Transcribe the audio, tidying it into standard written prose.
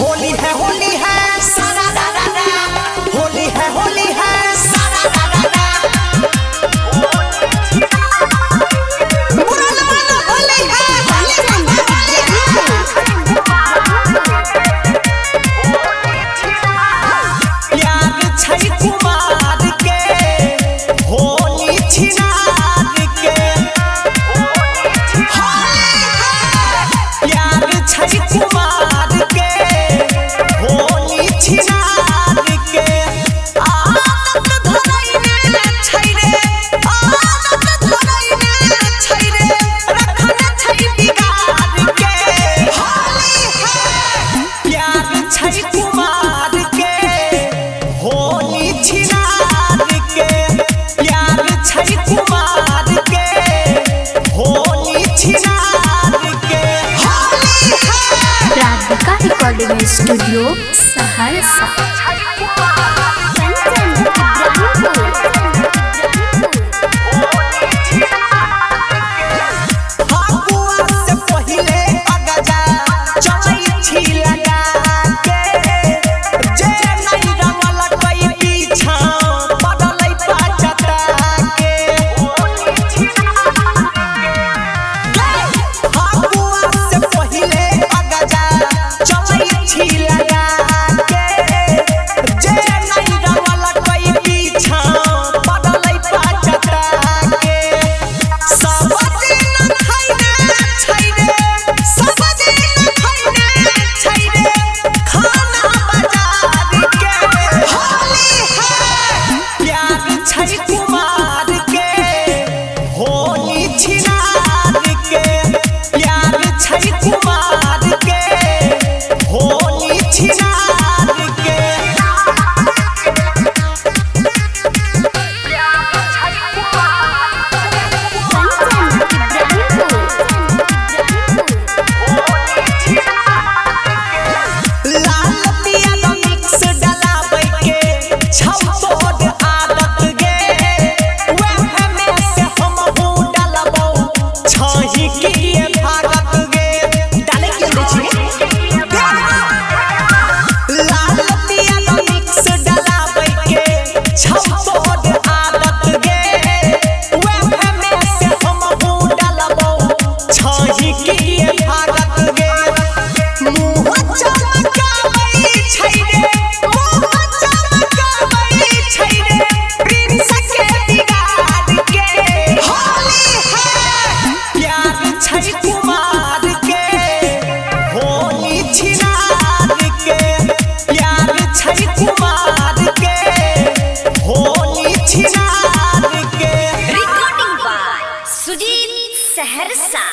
होली है सारा रा रा रा। होली है सारा रा रा रा। बुरा ना मानो होली है प्यार छै कुमार के होली छिनार के प्यार छै कुमार के होली छिनार के आदत धरैने छै रे आदत धरैने छै रे रखने छै बिगाड़ के होली है प्यार छै कुमार के होली छिनार के प्यार छै कुमार के होली छिनार के होली है राधिका रिकॉर्डिंग स्टूडियो सहरसा। फागुआ से पहिले अगजा चलै छी लगा के जे नहीं रंगल कई पीछा पड़लै पाचता के फागुआ से पहिले अगजा चलै छी लगा के जे नहीं रंगल कई पीछा पड़लै पाचता के सब दिन खैने छै रे सब दिन खैने छै रे खाना बाजार के होली है प्यार छै कुमार के होली छिनार के प्यार छै कुमार के होली छिनार के लाल पियर मिक्स डलाबै के छप्पोड आदत गे वह में से हम डलबौ छही की भागत गे डाले के दै छी लाल पियर मिक्स डलाबै के छप्पोड आदत गे वह में से हम डलबौ छही की भागत गे मुँह चमकाबै छै रे मुँह चमकाबै छै रे प्रिंस के बिगाड़ के होली है प्यार छै कुमार के होली छिनार के प्यार छै कुमार के होली छिनार के रिकॉर्डिंग बाय सुजीत सहरसा।